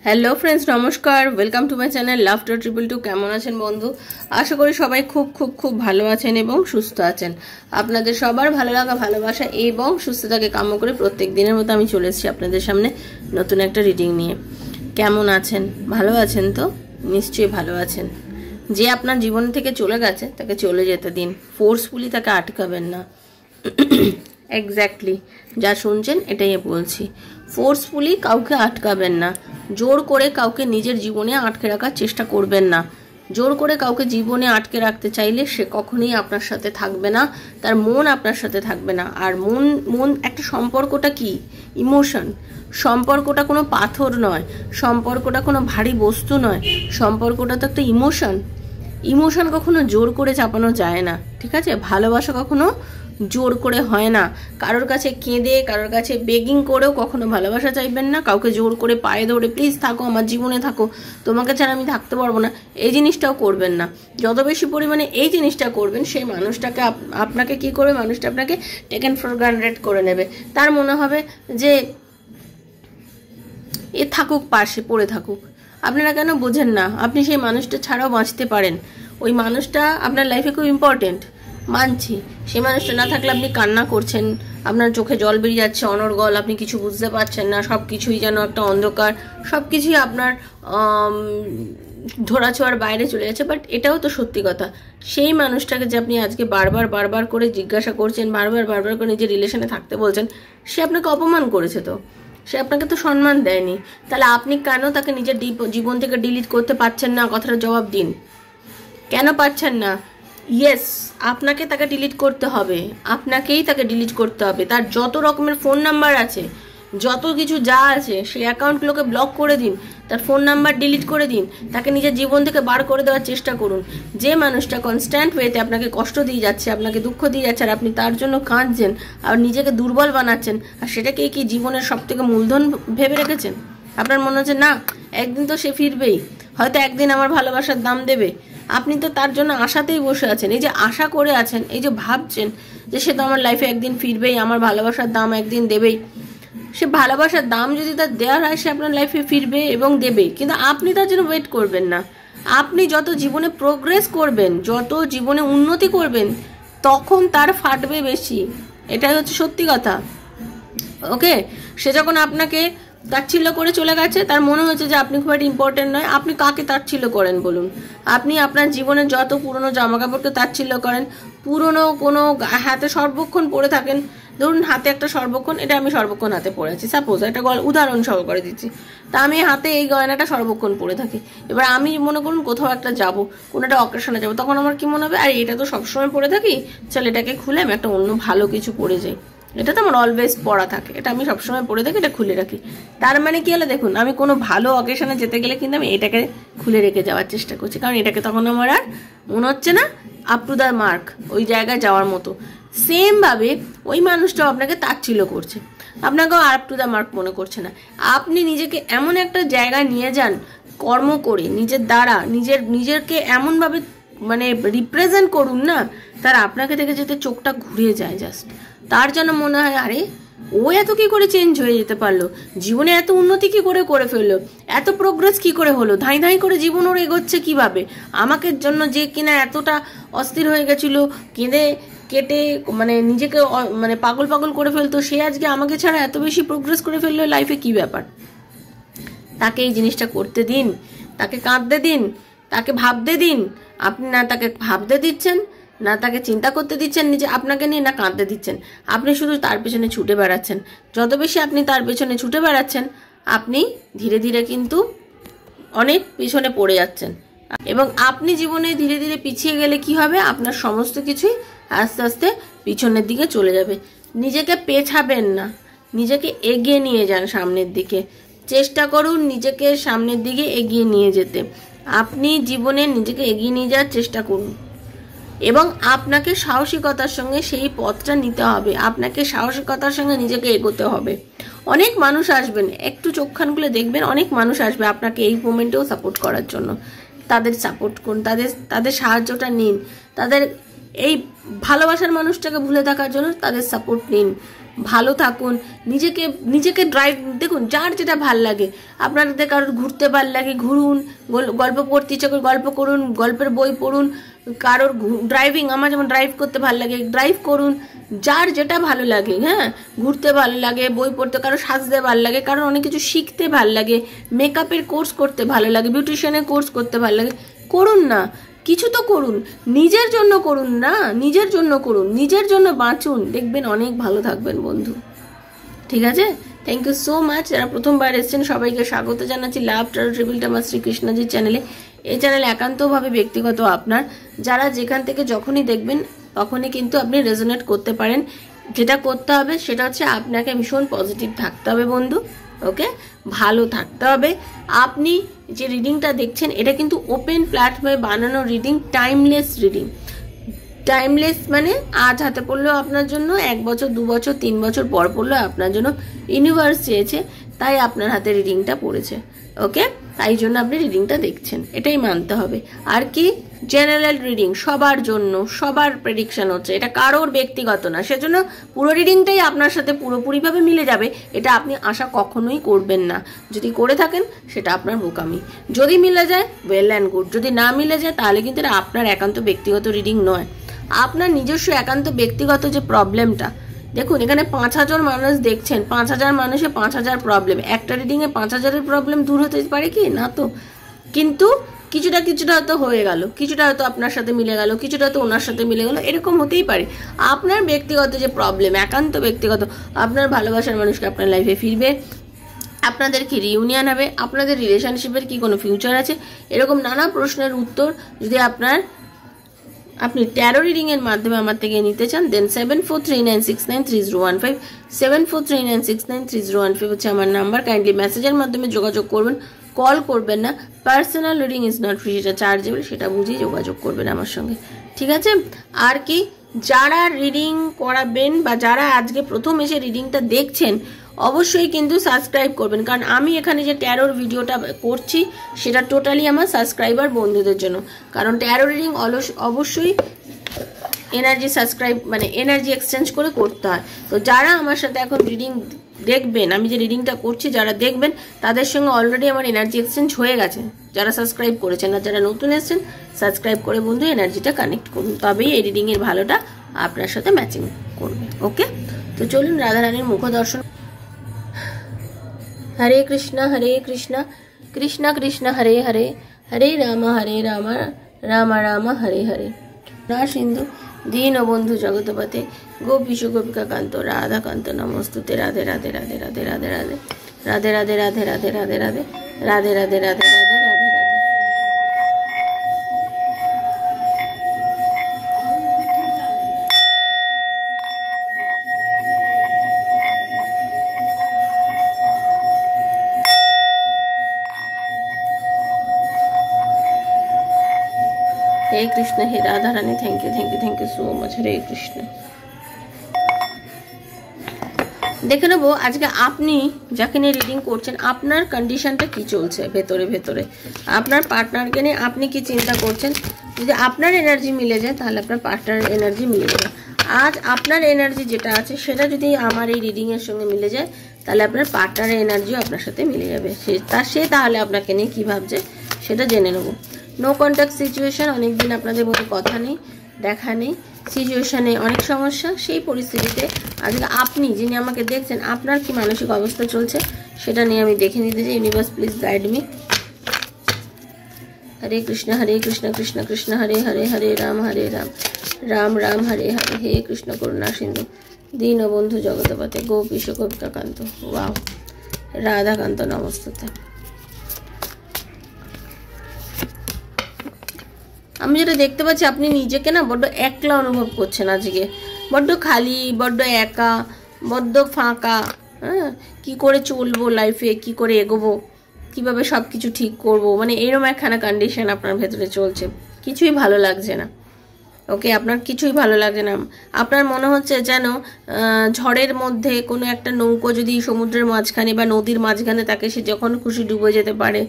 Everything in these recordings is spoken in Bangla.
হ্যালো ফ্রেন্ডস, নমস্কার। Welcome to my channel laughter 222। কেমন আছেন বন্ধু? আশা করি সবাই খুব খুব খুব ভালো আছেন এবং সুস্থ আছেন। আপনাদের সবার ভালো লাগা, ভালোবাসা এবং সুস্থতাকে কাম্য করে প্রত্যেক দিনের মতো আমি চলে এসেছি আপনাদের সামনে নতুন একটা রিডিং নিয়ে। কেমন আছেন? ভালো আছেন তো? নিশ্চয়ই ভালো আছেন। যে আপনার জীবন থেকে চলে গেছে তাকে চলে যেতে দিন, ফোর্সফুলি তাকে আটকাবেন না। এক্স্যাক্টলি যা শুনছেন এটাই বলছি, ফোর্সফুলি কাউকে আটকাবেন না, জোর করে কাউকে নিজের জীবনে আটকে রাখার চেষ্টা করবেন না। জোর করে কাউকে জীবনে আটকে রাখতে চাইলে সে কখনোই আপনার সাথে থাকবে না, তার মন আপনার সাথে থাকবে না। আর মন একটা সম্পর্কটা কি? ইমোশন। সম্পর্কটা কোনো পাথর নয়, সম্পর্কটা কোনো ভারী বস্তু নয়, সম্পর্কটা তো একটা ইমোশন। ইমোশন কখনো জোর করে চাপানো যায় না, ঠিক আছে? ভালোবাসা কখনো জোর করে হয় না। কারোর কাছে কেঁদে, কারোর কাছে বেগিং করেও কখনো ভালোবাসা চাইবেন না। কাউকে জোর করে পায়ে ধরে প্লিজ থাকো, আমার জীবনে থাকো, তোমাকে ছাড়া আমি থাকতে পারবো না, এই জিনিসটাও করবেন না। যত বেশি পরিমাণে এই জিনিসটা করবেন, সেই মানুষটাকে আপনাকে কি করবে? মানুষটা আপনাকে টেকেন ফর গ্রান্টেড করে নেবে। তার মনে হবে যে এ থাকুক, পাশে পড়ে থাকুক। আপনারা কেন বোঝেন না? আপনি সেই মানুষটা ছাড়াও বাঁচতে পারেন। ওই মানুষটা আপনার লাইফে খুব ইম্পর্টেন্ট, মানছি। সেই মানুষটা না থাকলে আপনি কান্না করছেন, আপনার চোখে জল বেরিয়ে যাচ্ছে অনর্গল, আপনি কিছু বুঝতে পারছেন না, সব কিছুই যেন একটা অন্ধকার, সব কিছুই আপনার ধরাছোঁয়ার বাইরে চলে যাচ্ছে। বাট এটাও তো সত্যি কথা, সেই মানুষটাকে যে আপনি আজকে বারবার বারবার করে জিজ্ঞাসা করছেন, বারবার বারবার করে নিজের রিলেশনে থাকতে বলছেন, সে আপনাকে অপমান করেছে, তো সে আপনাকে তো সম্মান দেয়নি। তাহলে আপনি কেন তাকে নিজের জীবন থেকে ডিলিট করতে পারছেন না? কথাটা জবাব দিন, কেন পারছেন না? ইয়েস, আপনাকে তাকে ডিলিট করতে হবে, আপনাকেই তাকে ডিলিট করতে হবে। তার যত রকমের ফোন নাম্বার আছে, যত কিছু যা আছে, সেই অ্যাকাউন্টগুলোকে ব্লক করে দিন, তার ফোন নাম্বার ডিলিট করে দিন, তাকে নিজের জীবন থেকে বার করে দেওয়ার চেষ্টা করুন। যে মানুষটা কনস্ট্যান্ট ওয়েতে আপনাকে কষ্ট দিয়ে যাচ্ছে, আপনাকে দুঃখ দিয়ে যাচ্ছে, আর আপনি তার জন্য কাঁদছেন আর নিজেকে দুর্বল বানাচ্ছেন, আর সেটাকেই কি জীবনের সব থেকে মূলধন ভেবে রেখেছেন? আপনার মনে হচ্ছে না একদিন তো সে ফিরবেই, হয়তো একদিন আমার ভালোবাসার দাম দেবে। আপনি তো তার জন্য আশাতেই বসে আছেন, এই যে আশা করে আছেন, এই যে ভাবছেন যে সে তো আমার লাইফে একদিন ফিরবেই, আমার ভালোবাসার দাম একদিন দেবেই। সে ভালোবাসার দাম যদি তার দেওয়ার হয়, সে আপনার লাইফে ফিরবে এবং দেবে, কিন্তু আপনি তার জন্য ওয়েট করবেন না। আপনি যত জীবনে প্রোগ্রেস করবেন, যত জীবনে উন্নতি করবেন, তখন তার ফাটবে বেশি। এটাই হচ্ছে সত্যি কথা। ওকে, সে যখন আপনাকে তাচ্ছিল্য করে চলে গেছে, তার মনে হচ্ছে যে আপনি খুব একটা ইম্পর্টেন্ট নয়। আপনি কাকে তাচ্ছিল্য করেন বলুন? আপনি আপনার জীবনের যত পুরনো জামা কাপড়কে তাচ্ছিল্য করেন, পুরনো কোনো হাতে সর্বক্ষণ পরে থাকেন। ধরুন হাতে একটা সর্বক্ষণ, এটা আমি সর্বক্ষণ হাতে পরেছি, সাপোজ একটা উদাহরণ সহকারে দিচ্ছি। তা আমি হাতে এই গয়নাটা সর্বক্ষণ পরে থাকি। এবার আমি মনে করুন কোথাও একটা যাব, কোনো একটা অকেশনে যাবো, তখন আমার কি মনে হবে, আর এটা তো সবসময় পরে থাকি, চল এটাকে খুলে আমি একটা অন্য ভালো কিছু পরে যাই। এটা তো আমার অলওয়েজ পড়া থাকে, এটা আমি সবসময় পরে থাকি, এটা খুলে রাখি। তার মানে কি হলো দেখুন, আমি কোনো ভালো অকেশনে যেতে গেলে কিন্তু আমি এটাকে খুলে রেখে যাওয়ার চেষ্টা করছি, কারণ এটাকে তখন আমার আর মনে হচ্ছে না আপ টু দ্য মার্ক, ওই জায়গায় যাওয়ার মতো। সেম ভাবে ওই মানুষটাও আপনাকে তাচ্ছিল্য করছে, আপনাকেও আপ টু দ্য মার্ক মনে করছে না। আপনি নিজেকে এমন একটা জায়গায় নিয়ে যান, কর্ম করে নিজের দ্বারা নিজেরকে এমনভাবে মানে রিপ্রেজেন্ট করুন না, তার আপনাকে দেখে যেতে চোখটা ঘুরিয়ে যায় জাস্ট। তার যেন মনে হয়, আরে ও এত কি করে চেঞ্জ হয়ে যেতে পারলো, জীবনে এত উন্নতি কি করে ফেললো, এত প্রোগ্রেস কি করে হলো, ধাই ধাই করে জীবন ওর এগোচ্ছে কিভাবে। আমাকে জন্য যে কিনা এতটা অস্থির হয়ে গেছিল, কেঁদে কেটে মানে নিজেকে মানে পাগল পাগল করে ফেলতো, সে আজকে আমাকে ছাড়া এত বেশি প্রোগ্রেস করে ফেললো লাইফে, কি ব্যাপার? তাকে এই জিনিসটা করতে দিন, তাকে কাঁদতে দিন, তাকে ভাবতে দিন। আপনি না তাকে ভাবতে দিচ্ছেন, না তাকে চিন্তা করতে দিচ্ছেন নিজে আপনাকে নিয়ে, না কাঁদতে দিচ্ছেন। আপনি শুধু তার পেছনে ছুটে বেড়াচ্ছেন। যত বেশি আপনি তার পেছনে ছুটে বেড়াচ্ছেন, আপনি ধীরে ধীরে কিন্তু অনেক পিছনে পড়ে যাচ্ছেন। এবং আপনি জীবনে ধীরে ধীরে পিছিয়ে গেলে কি হবে? আপনার সমস্ত কিছুই আস্তে আস্তে পিছনের দিকে চলে যাবে। নিজেকে পেছাবেন না, নিজেকে এগিয়ে নিয়ে যান সামনের দিকে। চেষ্টা করুন নিজেকে সামনের দিকে এগিয়ে নিয়ে যেতে। আপনি জীবনে নিজেকে এগিয়ে নিয়ে যাওয়ার চেষ্টা করুন, এবং আপনাকে সাহসিকতার সঙ্গে সেই পথটা নিতে হবে। আপনাকে সাহসিকতার সঙ্গে নিজেকে এগোতে হবে। অনেক মানুষ আসবেন, একটু চোখখান খুলে দেখবেন, অনেক মানুষ আসবে আপনাকে এই মোমেন্টেও সাপোর্ট করার জন্য। তাদের সাপোর্ট করুন, তাদের সাহায্যটা নিন, তাদের এই ভালোবাসার মানুষটাকে ভুলে থাকার জন্য তাদের সাপোর্ট নিন। ভালো থাকুন, নিজেকে ড্রাইভ, দেখুন যার যেটা ভাল লাগে, আপনাদের কারোর ঘুরতে ভাল লাগে ঘুরুন, গল্প পড়তে ইচ্ছা করে গল্প করুন, গল্পের বই পড়ুন, কারোর ড্রাইভিং, আমার যেমন ড্রাইভ করতে ভালো লাগে ড্রাইভ করুন, যার যেটা ভালো লাগে, হ্যাঁ, ঘুরতে ভালো লাগে, বই পড়তে, কারো সাজতে ভালো লাগে, কারোর অনেক কিছু শিখতে ভালো লাগে, মেকআপের কোর্স করতে ভালো লাগে, বিউটিশিয়ানের কোর্স করতে ভালো লাগে, করুন না, কিছু তো করুন, নিজের জন্য করুন না, নিজের জন্য করুন, নিজের জন্য বাঁচুন, দেখবেন অনেক ভালো থাকবেন বন্ধু। ঠিক আছে, থ্যাংক ইউ সো মাচ। যারা প্রথমবার এসেছেন সবাইকে স্বাগত জানাচ্ছি লাভ ট্যারো ট্রিপল টামার শ্রীকৃষ্ণজির চ্যানেলে। এই চ্যানেল একান্তভাবে ব্যক্তিগত আপনার, যারা যেখান থেকে যখনই দেখবেন তখনই কিন্তু আপনি রেজোনেট করতে পারেন। যেটা করতে হবে সেটা হচ্ছে আপনাকে ভীষণ পজিটিভ থাকতে হবে বন্ধু, ওকে, ভালো থাকতে হবে। আপনি যে রিডিংটা দেখছেন এটা কিন্তু ওপেন প্ল্যাটফর্মে বানানো রিডিং, টাইমলেস রিডিং। টাইমলেস মানে আজ হাতে পড়লেও আপনার জন্য, 1 বছর 2 বছর 3 বছর পর পড়লেও আপনার জন্য। ইউনিভার্স চেয়েছে তাই আপনার হাতে রিডিংটা পড়েছে, ওকে, তাই জন্য আপনি রিডিংটা দেখছেন, এটাই মানতে হবে। আর কি, জেনারেল রিডিং, সবার জন্য, সবার প্রেডিকশন হচ্ছে, এটা কারোর ব্যক্তিগত না, সেজন্য পুরো রিডিংটাই আপনার সাথে পুরোপুরিভাবে মিলে যাবে এটা আপনি আশা কখনোই করবেন না। যদি করে থাকেন সেটা আপনার বোকামি। যদি মিলে যায় ওয়েল অ্যান্ড গুড, যদি না মিলে যায় তাহলে কিন্তু এটা আপনার একান্ত ব্যক্তিগত রিডিং নয়, আপনার নিজস্ব একান্ত ব্যক্তিগত যে প্রবলেমটা। দেখুন এখানে 5000 মানুষ দেখছেন, 5000 মানুষে 5000 প্রবলেম, একটা রিডিংয়ে 5000-এর প্রবলেম দূর হতে পারে কি না? তো কিন্তু কিছুটা হয়তো হয়ে গেল, কিছুটা হয়তো আপনার সাথে মিলে গেল, কিছুটা হয়তো ওনার সাথে মিলে গেল, এরকম হতেই পারে। আপনার ব্যক্তিগত যে প্রবলেম, একান্ত ব্যক্তিগত, আপনার ভালোবাসার মানুষকে আপনার লাইফে ফিরবে, আপনাদের কি রিউনিয়ন হবে, আপনাদের রিলেশনশিপের কি কোনো ফিউচার আছে, এরকম নানা প্রশ্নের উত্তর যদি আপনি ট্যারো রিডিং এর মাধ্যমে আমার থেকে নিতে চান, দেন 7439693015, 7439693015 হচ্ছে আমার নাম্বার। কাইন্ডলি মেসেজের মাধ্যমে যোগাযোগ করবেন, কল করবেন না। Personal reading is not free, সেটা চার্জেবল, সেটা বুঝেই যোগাযোগ করবেন আমার সঙ্গে, ঠিক আছে? আর কি, যারা রিডিং করাবেন বা যারা আজকে প্রথম এসে রিডিংটা দেখছেন অবশ্যই কিন্তু সাবস্ক্রাইব করবেন, কারণ আমি এখানে যে ট্যারোর ভিডিওটা করছি সেটা টোটালি আমার সাবস্ক্রাইবার বন্ধুদের জন্য। কারণ ট্যারো রিডিং অবশ্যই এনার্জি সাবস্ক্রাইব মানে এনার্জি এক্সচেঞ্জ করে করতে হয়। তো যারা আমার সাথে এখন রিডিং দেখবেন, আমি যে রিডিংটা করছি যারা দেখবেন তাদের সঙ্গে অলরেডি আমার এনার্জি এক্সচেঞ্জ হয়ে গেছে, যারা সাবস্ক্রাইব করেছেন। আর যারা নতুন এসেছেন সাবস্ক্রাইব করে বন্ধু এনার্জিটা কানেক্ট করুন, তবেই এই রিডিংয়ের ভালোটা আপনার সাথে ম্যাচিং করবে, ওকে? তো চলুন রাধারানীর মুখ দর্শন। হরে কৃষ্ণ কৃষ্ণ কৃষ্ণ হরে হরে, হরে রাম রাম রাম হরে হরে। না সিন্ধু দীনবন্ধু জগৎপতে গোপীশ গোপিকা কান্ত রাধাকান্ত নমস্তুতে। রাধে রাধে রাধে রাধে রাধে রাধে রাধে রাধে রাধে রাধে রাধে রাধে রাধে রাধে রাধে রাধে রাধে রাধে। हरे कृष्ण, हे Radha Rani, thank you so much. हरे कृष्ण। দেখে নেবো আজকে আপনি যাকে নিয়ে রিডিং করছেন আপনার কন্ডিশনটা কি চলছে ভেতরে ভেতরে, আপনার পার্টনারকে নিয়ে আপনি কি চিন্তা করছেন। যদি আপনার এনার্জি মিলে যায় তাহলে আপনার পার্টনারের এনার্জি মিলে যাবে। আজ আপনার এনার্জি যেটা আছে সেটা যদি আমার এই রিডিংয়ের সঙ্গে মিলে যায় তাহলে আপনার পার্টনারের এনার্জিও আপনার সাথে মিলে যাবে। সে তাহলে আপনাকে নিয়ে কী ভাবছে সেটা জেনে নেবো। নো কন্ট্যাক্ট সিচুয়েশন, অনেকদিন আপনাদের মধ্যে কথা নেই, দেখা নেই, সিচুয়েশানে অনেক সমস্যা, সেই পরিস্থিতিতে আজকে আপনি যিনি আমাকে দেখছেন আপনার কি মানসিক অবস্থা চলছে সেটা নিয়ে আমি দেখে নিতে চাই। Universe please guide me. হরে কৃষ্ণ কৃষ্ণ কৃষ্ণ হরে হরে, হরে রাম রাম রাম হরে হরে। হে কৃষ্ণ করুণা সিন্ধু দীনবন্ধু জগৎপতে গোপীশ গোপিকা কান্ত, ওয়াও, রাধাকান্ত নমস্তুতে। আমি যেটা দেখতে পাচ্ছি আপনি নিজেকে না বড্ড একলা অনুভব করছেন আজকে, বড্ড খালি, বড্ড একা, বড্ড ফাঁকা। হ্যাঁ, কী করে চলবো লাইফে, কি করে এগোবো, কিভাবে সব কিছু ঠিক করবো, মানে এরকম একখানা কন্ডিশন আপনার ভেতরে চলছে। কিছুই ভালো লাগছে না, ওকে, আপনার কিছুই ভালো লাগছে না। আপনার মনে হচ্ছে যেন ঝড়ের মধ্যে কোনো একটা নৌকো যদি সমুদ্রের মাঝখানে বা নদীর মাঝখানে তাকে, সে যখন খুশি ডুবে যেতে পারে,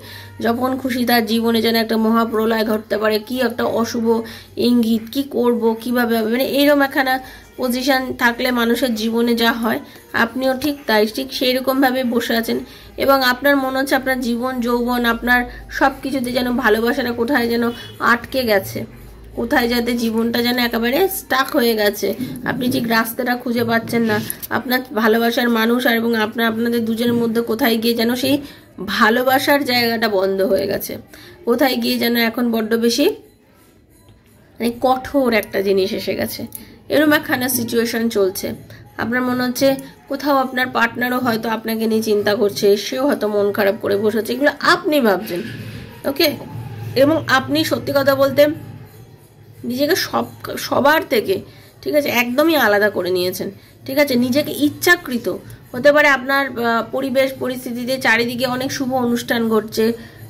যখন খুশি তার জীবনে যেন একটা মহাপ্রলয় ঘটতে পারে, কি একটা অশুভ ইঙ্গিত, কি করব, কিভাবে, মানে এইরকম একখানা পজিশন থাকলে মানুষের জীবনে যা হয়, আপনিও ঠিক তাই, ঠিক সেই রকমভাবে বসে আছেন। এবং আপনার মনে হচ্ছে আপনার জীবন যৌবন, আপনার সব কিছুতে যেন ভালোবাসাটা কোথায় যেন আটকে গেছে, কোথায় যাতে জীবনটা যেন একেবারে স্টাক হয়ে গেছে, আপনি ঠিক রাস্তাটা খুঁজে পাচ্ছেন না। আপনার ভালোবাসার মানুষ আর এবং আপনাদের দুজনের মধ্যে কোথায় গিয়ে যেন সেই ভালোবাসার জায়গাটা বন্ধ হয়ে গেছে, কোথায় গিয়ে যেন এখন বড্ড বেশি মানে কঠোর একটা জিনিস এসে গেছে। এরকম একখানা সিচুয়েশন চলছে। আপনার মনে হচ্ছে কোথাও আপনার পার্টনারও হয়তো আপনাকে নিয়ে চিন্তা করছে, সেও হয়তো মন খারাপ করে বসেছে, এগুলো আপনি ভাবছেন। ওকে, এবং আপনি সত্যি কথা বলতে নিজেকে সবার থেকে ঠিক আছে একদমই আলাদা করে নিয়েছেন। ঠিক আছে, নিজেকে ইচ্ছাকৃত, হতে পারে আপনার পরিবেশ পরিস্থিতিতে চারিদিকে অনেক শুভ অনুষ্ঠান ঘটছে,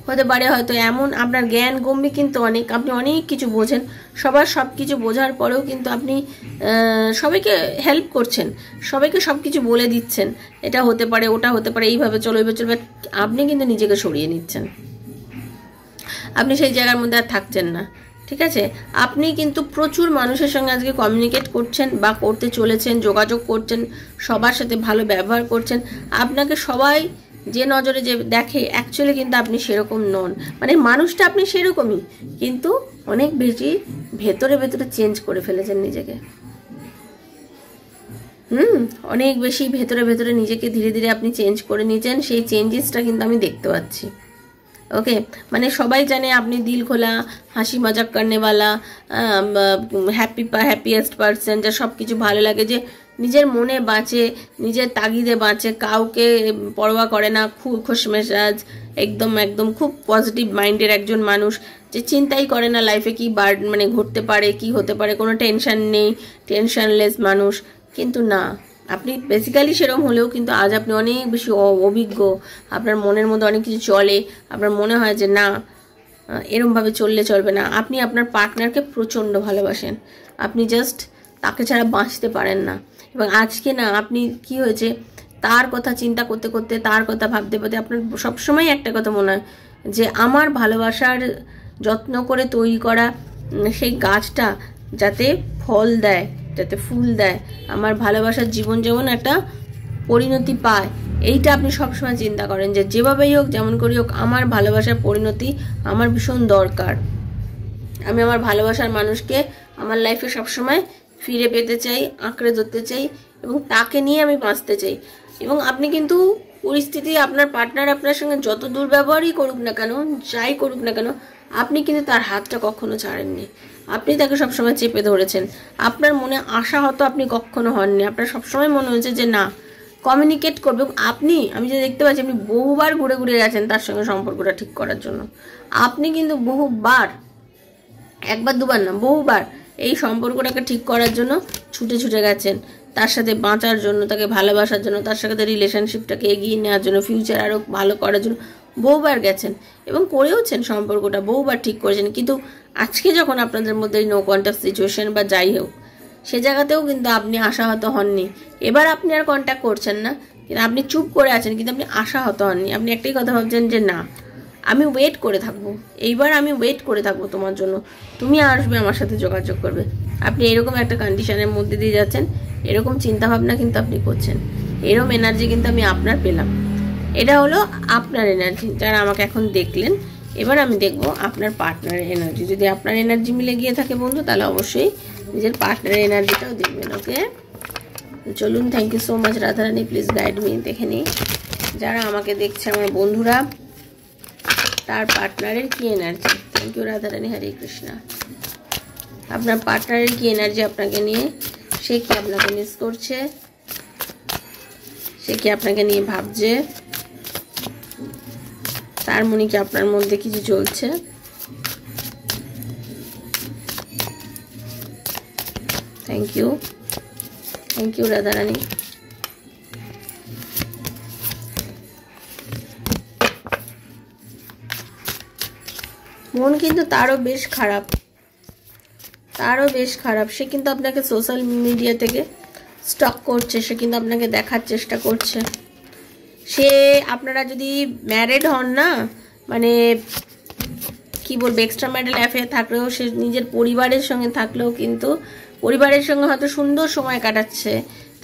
হতে পারে হয়তো এমন আপনার জ্ঞান গম্ভীর কিন্তু অনেক, আপনি অনেক কিছু বোঝেন, সবার সব কিছু বোঝার পরেও কিন্তু আপনি সবাইকে হেল্প করছেন, সবাইকে সব কিছু বলে দিচ্ছেন, এটা হতে পারে ওটা হতে পারে, এইভাবে চলো এইভাবে চলবে, আপনি কিন্তু নিজেকে সরিয়ে নিচ্ছেন, আপনি সেই জায়গার মধ্যে আর থাকছেন না। ঠিক আছে, আপনি কিন্তু প্রচুর মানুষের সঙ্গে আজকে কমিউনিকেট করছেন বা করতে চলেছেন, যোগাযোগ করছেন, সবার সাথে ভালো ব্যবহার করছেন। আপনাকে সবাই যে নজরে যে দেখে, অ্যাকচুয়ালি কিন্তু আপনি সেরকম নন, মানে মানুষটা আপনি সেরকমই, কিন্তু অনেক বেশি ভেতরে ভেতরে চেঞ্জ করে ফেলেছেন নিজেকে। অনেক বেশি ভেতরে ভেতরে নিজেকে ধীরে ধীরে আপনি চেঞ্জ করে নিয়েছেন, সেই চেঞ্জেসটা কিন্তু আমি দেখতে পাচ্ছি। ওকে, মানে সবাই জানে আপনি দিল খোলা, হাসি মজাক করনেওয়ালা, হ্যাপিয়েস্ট পারসন, যা সব কিছু ভালো লাগে, যে নিজের মনে বাঁচে, নিজের তাগিদে বাঁচে, কাউকে পরোয়া করে না, খুব খোশমেজাজ, একদম একদম খুব পজিটিভ মাইন্ডের একজন মানুষ, যে চিন্তাই করে না লাইফে কি মানে ঘটতে পারে, কি হতে পারে, কোনো টেনশন নেই, টেনশনলেস মানুষ। কিন্তু না, আপনি বেসিক্যালি সেরকম হলেও কিন্তু আজ আপনি অনেক বেশি অভিজ্ঞ, আপনার মনের মধ্যে অনেক কিছু চলে, আপনার মনে হয় যে না এরমভাবে চললে চলবে না। আপনি আপনার পার্টনারকে প্রচণ্ড ভালোবাসেন, আপনি জাস্ট তাকে ছাড়া বাঁচতে পারেন না। এবং আজকে না আপনি কি হয়েছে, তার কথা চিন্তা করতে করতে, তার কথা ভাবতে ভাবতে আপনার সবসময় একটা কথা মনে হয় যে আমার ভালোবাসার যত্ন করে তৈরি করা সেই গাছটা যাতে ফল দেয়, যাতে ফুল দেয়, আমার ভালোবাসার জীবন যেমন একটা পরিণতি পায়, এইটা আপনি সবসময় চিন্তা করেন যে যেভাবেই হোক যেমন করি হোক আমার ভালোবাসার পরিণতি আমার ভীষণ দরকার। আমি আমার ভালোবাসার মানুষকে আমার লাইফে সবসময় ফিরে পেতে চাই, আঁকড়ে ধরতে চাই এবং তাকে নিয়ে আমি বাঁচতে চাই। এবং আপনি কিন্তু পরিস্থিতি, আপনার পার্টনার আপনার সঙ্গে যত দুর্ব্যবহারই করুক না কেন, যাই করুক না কেন, আপনি কিন্তু তার হাতটা কখনো ছাড়েননি, আপনি তাকে সবসময় চেপে ধরেছেন। আপনার মনে আশা হতো আপনি কখনো হননি, আপনার সবসময় মনে হয়েছে যে না কমিউনিকেট করবে। আমি যে দেখতে পাচ্ছি আপনি বহুবার ঘুরে ঘুরে গেছেন তার সঙ্গে সম্পর্কটা ঠিক করার জন্য, আপনি কিন্তু বহুবার, একবার দুবার না বহুবার এই সম্পর্কটাকে ঠিক করার জন্য ছুটে ছুটে গেছেন, তার সাথে বাঁচার জন্য, তাকে ভালোবাসার জন্য, তার সাথে রিলেশনশিপটাকে এগিয়ে নেওয়ার জন্য, ফিউচার আরও ভালো করার জন্য বহুবার গেছেন এবং করেওছেন, সম্পর্কটা বহুবার ঠিক করেছেন। কিন্তু আজকে যখন আপনাদের মধ্যে নো কন্ট্যাক্ট সিচুয়েশন বা যাই হোক, সে জায়গাতেও কিন্তু আপনি আশাহত হননি। এবার আপনি আর কন্ট্যাক্ট করছেন না, কিন্তু আপনি চুপ করে আছেন, কিন্তু আপনি আশাহত হননি। আপনি একটাই কথা ভাবছেন যে না আমি ওয়েট করে থাকবো, এইবার আমি ওয়েট করে থাকবো তোমার জন্য, তুমি আসবে আমার সাথে যোগাযোগ করবে। আপনি এরকম একটা কন্ডিশনের মধ্যে দিয়ে যাচ্ছেন, এরকম চিন্তাভাবনা কিন্তু আপনি করছেন, এরকম এনার্জি কিন্তু আমি আপনার পেলাম। এটা হলো আপনার এনার্জি যারা আমাকে এখন দেখলেন। এবার আমি দেখবো আপনার পার্টনারের এনার্জি, যদি আপনার এনার্জি মিলে গিয়ে থাকে বন্ধু, তাহলে অবশ্যই নিজের পার্টনারের এনার্জিটাও দেখবেন। ওকে, চলুন, thank you so much Radharani, please guide me. দেখে নিই যারা আমাকে দেখছে আমার বন্ধুরা, তার পার্টনারের কি এনার্জি। থ্যাংক ইউ রাধারানী, হরে কৃষ্ণা। আপনার পার্টনারের কি এনার্জি আপনাকে নিয়ে, সে কি আপনাকে মিস করছে, সে কি আপনাকে নিয়ে ভাবছে, তার মনে কি আপনার মধ্যে কিছু চলছে। Thank you Radharani. মন কিন্তু তারও বেশ খারাপ, সে কিন্তু আপনাকে সোশ্যাল মিডিয়া থেকে স্টক করছে, সে কিন্তু আপনাকে দেখার চেষ্টা করছে। সে আপনারা যদি ম্যারিড হন না, মানে কি বলবো, এক্সট্রা ম্যারিটাল অ্যাফেয়ার থাকলেও, সে নিজের পরিবারের সঙ্গে থাকলেও কিন্তু পরিবারের সঙ্গে হয়তো সুন্দর সময় কাটাচ্ছে,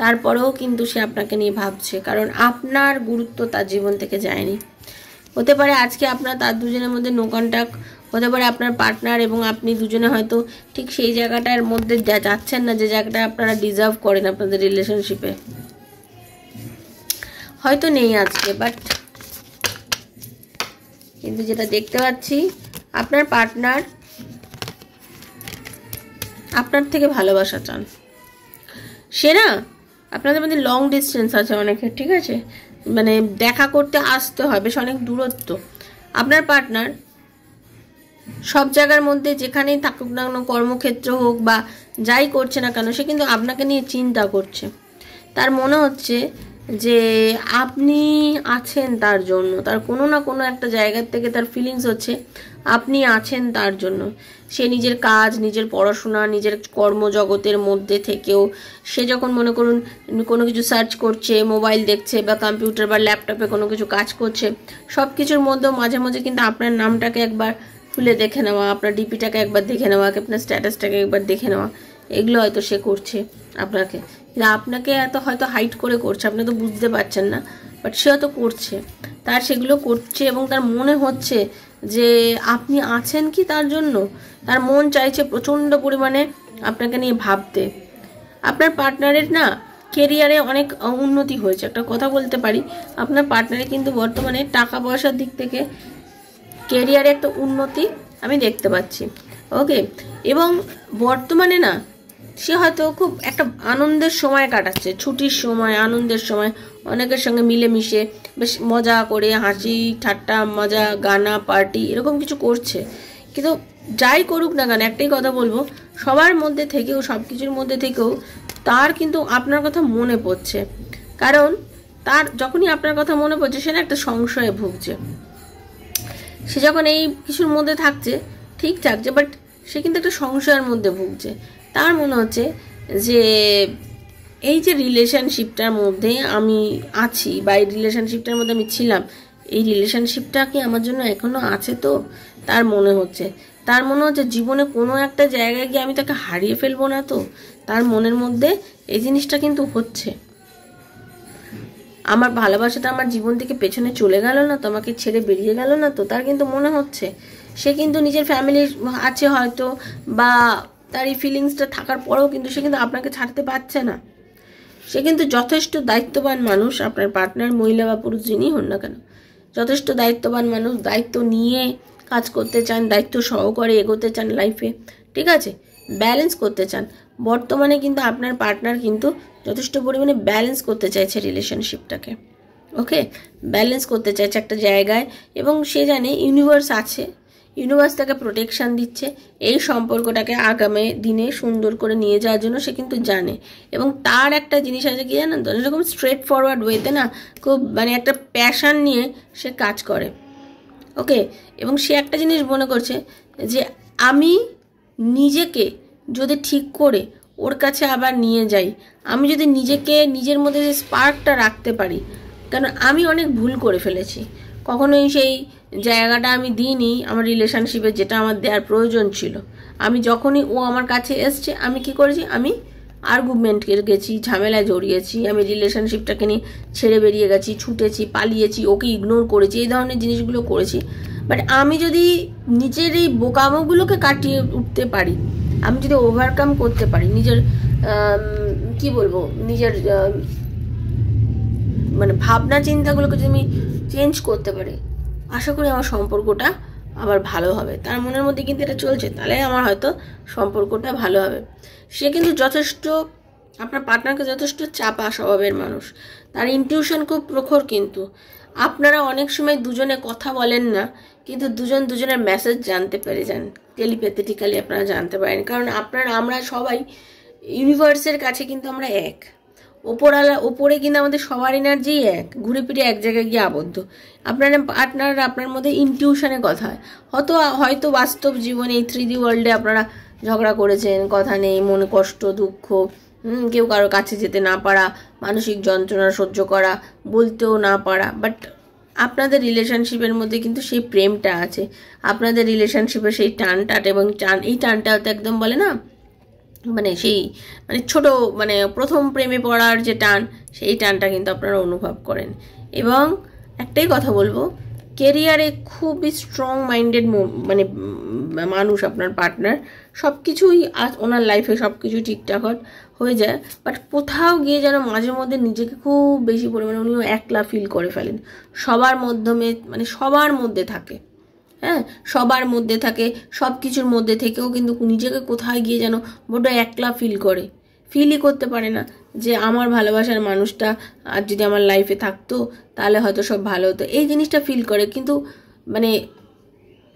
তারপরেও কিন্তু সে আপনাকে নিয়ে ভাবছে, কারণ আপনার গুরুত্ব তার জীবন থেকে যায়নি। হতে পারে আজকে আপনার তার দুজনের মধ্যে নো কন্ট্যাক্ট, হতে পারে আপনার পার্টনার এবং আপনি দুজনে হয়তো ঠিক সেই জায়গাটার মধ্যে যাচ্ছেন না যে জায়গাটা আপনারা ডিজার্ভ করেন আপনাদের রিলেশনশিপে, হয়তো নেই আজকে। বাট কিন্তু যেটা দেখতে পাচ্ছি, আপনার পার্টনার আপনার থেকে ভালোবাসা চান। সে না, আপনাদের মধ্যে লং ডিস্টেন্স আছে অনেকের, ঠিক আছে, মানে দেখা করতে আসতে হয়, বেশ অনেক দূরত্ব। আপনার পার্টনার সব জায়গার মধ্যে যেখানেই থাকুক না কেন, কর্মক্ষেত্র হোক বা যাই করছে না কেন, সে কিন্তু আপনাকে নিয়ে চিন্তা করছে। তার মনে হচ্ছে যে আপনি আছেন তার জন্য, তার কোনো না কোনো একটা জায়গার থেকে তার ফিলিংস হচ্ছে আপনি আছেন তার জন্য। সে নিজের কাজ, নিজের পড়াশোনা, নিজের কর্মজগতের মধ্যে থেকেও সে যখন মনে করুন কোনো কিছু সার্চ করছে, মোবাইল দেখছে বা কম্পিউটার বা ল্যাপটপে কোনো কিছু কাজ করছে, সব কিছুর মধ্যেও মাঝে মাঝে কিন্তু আপনার নামটাকে একবার খুলে দেখে নেওয়া, আপনার ডিপিটাকে একবার দেখে নেওয়া, আপনার স্ট্যাটাসটাকে একবার দেখে নেওয়া, এগুলো হয়তো সে করছে আপনাকে। আপনাকে এত হয়তো হাইড করে করছে, আপনি তো বুঝতে পারছেন না, বাট সে হয়তো করছে, তার সেগুলো করছে এবং তার মনে হচ্ছে যে আপনি আছেন কি তার জন্য। তার মন চাইছে প্রচণ্ড পরিমাণে আপনাকে নিয়ে ভাবতে। আপনার পার্টনারের না কেরিয়ারে অনেক উন্নতি হয়েছে, একটা কথা বলতে পারি, আপনার পার্টনারে কিন্তু বর্তমানে টাকা পয়সার দিক থেকে কেরিয়ারে একটা উন্নতি আমি দেখতে পাচ্ছি। ওকে, এবং বর্তমানে না সে হয়তো খুব একটা আনন্দের সময় কাটাচ্ছে, ছুটির সময়, আনন্দের সময়, অনেকের সঙ্গে মিলেমিশে বেশ মজা করে হাসি ঠাট্টা, মজা, গানা, পার্টি এরকম কিছু করছে। কিন্তু যাই করুক না কেন, একটাই কথা বলবো, সবার মধ্যে থেকেও, সব কিছুর মধ্যে থেকেও তার কিন্তু আপনার কথা মনে পড়ছে। কারণ তার যখনই আপনার কথা মনে পড়ছে, সে না একটা সংশয়ে ভুগছে। সে যখন এই কিছুর মধ্যে থাকছে, ঠিক থাকছে, বাট সে কিন্তু একটা সংশয়ের মধ্যে ভুগছে। তার মনে হচ্ছে যে এই যে রিলেশনশিপটার মধ্যে আমি আছি বা এই রিলেশনশিপটার মধ্যে আমি ছিলাম, এই রিলেশনশিপটা কি আমার জন্য এখনো আছে? তো তার মনে হচ্ছে জীবনে কোনো একটা জায়গায় গিয়ে আমি তাকে হারিয়ে ফেলবো না তো। তার মনের মধ্যে এই জিনিসটা কিন্তু হচ্ছে, আমার ভালোবাসাটা আমার জীবন থেকে পেছনে চলে গেল না তো, আমাকে ছেড়ে বেরিয়ে গেল না তো। তার কিন্তু মনে হচ্ছে সে কিন্তু নিজের ফ্যামিলি আছে হয়তো, বা তার এই ফিলিংসটা থাকার পরেও কিন্তু সে কিন্তু আপনাকে ছাড়তে পারছে না। সে কিন্তু যথেষ্ট দায়িত্ববান মানুষ, আপনার পার্টনার মহিলা বা পুরুষ যিনি হন না কেন, যথেষ্ট দায়িত্ববান মানুষ, দায়িত্ব নিয়ে কাজ করতে চান, দায়িত্ব সহকারে এগোতে চান লাইফে, ঠিক আছে, ব্যালেন্স করতে চান। বর্তমানে কিন্তু আপনার পার্টনার কিন্তু যথেষ্ট পরিমাণে ব্যালেন্স করতে চাইছে রিলেশনশিপটাকে। ওকে, ব্যালেন্স করতে চাইছে একটা জায়গায়, এবং সে জানে ইউনিভার্স আছে, ইউনিভার্স তাকে প্রোটেকশান দিচ্ছে এই সম্পর্কটাকে আগামী দিনে সুন্দর করে নিয়ে যাওয়ার জন্য। সে কিন্তু জানে, এবং তার একটা জিনিস আছে কি জানেন তো, এরকম স্ট্রেট ফরওয়ার্ড ওয়েতে না, খুব মানে একটা প্যাশান নিয়ে সে কাজ করে। ওকে, এবং সে একটা জিনিস মনে করছে যে আমি নিজেকে যদি ঠিক করে ওর কাছে আবার নিয়ে যাই, আমি যদি নিজেকে নিজের মধ্যে যে স্পার্কটা রাখতে পারি, কারণ আমি অনেক ভুল করে ফেলেছি, কখনোই সেই জায়গাটা আমি দিইনি আমার রিলেশনশিপে যেটা আমার দেওয়ার প্রয়োজন ছিল। আমি যখনই ও আমার কাছে এসছে, আমি কি করেছি, আমি আর্গুমেন্ট গেছি, ঝামেলায় জড়িয়েছি, আমি রিলেশনশিপটাকে নিয়ে ছেড়ে বেরিয়ে গেছি, ছুটেছি, পালিয়েছি, ওকে ইগনোর করেছি, এই ধরনের জিনিসগুলো করেছি। বাট আমি যদি নিজের এই বোকামোগুলোকে কাটিয়ে উঠতে পারি, আমি যদি ওভারকাম করতে পারি, নিজের কি বলবো, নিজের মানে ভাবনা চিন্তাগুলোকে যদি আমি চেঞ্জ করতে পারি, আশা করি আমার সম্পর্কটা আবার ভালো হবে। তার মনের মধ্যে কিন্তু এটা চলছে, তাহলে আমার হয়তো সম্পর্কটা ভালো হবে। সে কিন্তু যথেষ্ট, আপনার পার্টনারকে যথেষ্ট চাপা স্বভাবের মানুষ, তার ইনটিউশন খুব প্রখর। কিন্তু আপনারা অনেক সময় দুজনে কথা বলেন না, কিন্তু দুজন দুজনের মেসেজ জানতে পেরে যান, টেলিপ্যাথেটিক্যালি আপনারা জানতে পারেন। কারণ আমরা সবাই ইউনিভার্সের কাছে কিন্তু আমরা এক, ওপরে কিন্তু আমাদের সবার এনার্জি এক, ঘুরে ফিরে এক জায়গায় গিয়ে আবদ্ধ। আপনার মধ্যে ইনটিউশনে কথা হয়, হয়তো বাস্তব জীবনে এই 3D ওয়ার্ল্ডে আপনারা ঝগড়া করেছেন, কথা নেই, মনে কষ্ট, দুঃখ, কেউ কারো কাছে যেতে না পারা, মানসিক যন্ত্রণা সহ্য করা, বলতেও না পারা। বাট আপনাদের রিলেশনশিপের মধ্যে কিন্তু সেই প্রেমটা আছে, আপনাদের রিলেশনশিপে সেই টানটা, এবং এই টানটা তো একদম বলে না মানে সেই মানে ছোট মানে প্রথম প্রেমে পড়ার যে টান, সেই টানটা কিন্তু আপনারা অনুভব করেন। এবং একটাই কথা বলবো, কেরিয়ারে খুবই স্ট্রং মাইন্ডেড মানে মানুষ আপনার পার্টনার, সব কিছুই ওনার লাইফে সব কিছু ঠিকঠাক হয়ে যায়, বাট কোথাও গিয়ে যেন মাঝে মধ্যে নিজেকে খুব বেশি পরিমাণে উনিও একলা ফিল করে ফেলেন। সবার মাধ্যমে মানে সবার মধ্যে থাকে, হ্যাঁ সবার মধ্যে থাকে, সব কিছুর মধ্যে থেকেও কিন্তু নিজেকে কোথায় গিয়ে যেন বড্ড একলা ফিলই করতে পারে না যে আমার ভালোবাসার মানুষটা আর যদি আমার লাইফে থাকতো তাহলে হয়তো সব ভালো হতো, এই জিনিসটা ফিল করে। কিন্তু মানে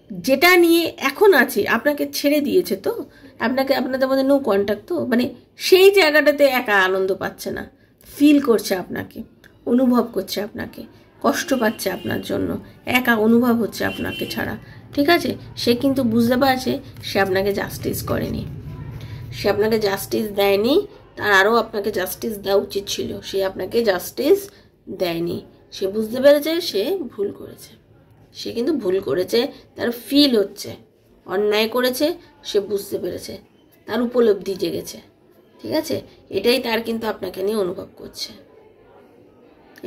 যেটা নিয়ে এখন আছে আপনাকে ছেড়ে দিয়েছে, তো আপনাদের মধ্যে নো কন্ট্যাক্ট, তো মানে সেই জায়গাটাতে একা আনন্দ পাচ্ছে না, ফিল করছে আপনাকে, অনুভব করছে আপনাকে, কষ্ট পাচ্ছে আপনার জন্য, একা অনুভব হচ্ছে আপনাকে ছাড়া। ঠিক আছে, সে কিন্তু বুঝতে পারছে সে আপনাকে জাস্টিস করেনি, সে আপনাকে জাস্টিস দেয়নি, তার আরও আপনাকে জাস্টিস দেওয়া উচিত ছিল, সে আপনাকে জাস্টিস দেয়নি। সে বুঝতে পেরেছে সে ভুল করেছে, সে কিন্তু ভুল করেছে, তার ফিল হচ্ছে, অন্যায় করেছে, সে বুঝতে পেরেছে, তার উপলব্ধি জেগেছে। ঠিক আছে, এটাই তার কিন্তু আপনাকে নিয়ে অনুভব করছে,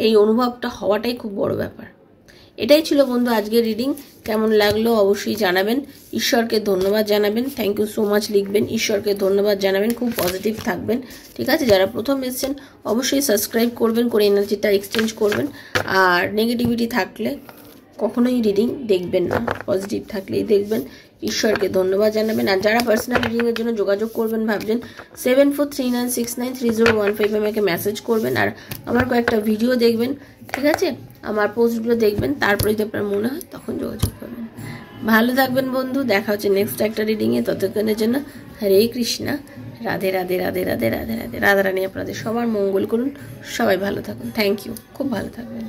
এই অনুভবটা হওয়াটাই খুব বড় ব্যাপার। এটাই ছিল বন্ধু আজকের রিডিং। কেমন লাগলো অবশ্যই জানাবেন, ঈশ্বরকে ধন্যবাদ জানাবেন, থ্যাংক ইউ সো মাচ লিখবেন, ঈশ্বরকে ধন্যবাদ জানাবেন, খুব পজিটিভ থাকবেন। ঠিক আছে, যারা প্রথম এসেছেন অবশ্যই সাবস্ক্রাইব করবেন, করে এনার্জিটা এক্সচেঞ্জ করবেন। আর নেগেটিভিটি থাকলে কখনোই রিডিং দেখবেন না, পজিটিভ থাকলেই দেখবেন। ঈশ্বরকে ধন্যবাদ জানাবেন। আর যারা পার্সোনাল রিডিংয়ের জন্য যোগাযোগ করবেন ভাবছেন 7439693015 আমাকে মেসেজ করবেন, আর আমার কয়েকটা ভিডিও দেখবেন। ঠিক আছে, আমার পোস্টগুলো দেখবেন, তারপরে যদি আপনার মনে হয় তখন যোগাযোগ করবেন। ভালো থাকবেন বন্ধু, দেখা হচ্ছে নেক্সট একটা রিডিংয়ে। ততক্ষণের জন্য হরে কৃষ্ণা, রাধে রাধে রাধে রাধে রাধে রাধে। রাধারানী আপনাদের সবার মঙ্গল করুন, সবাই ভালো থাকুন। থ্যাংক ইউ, খুব ভালো থাকবেন।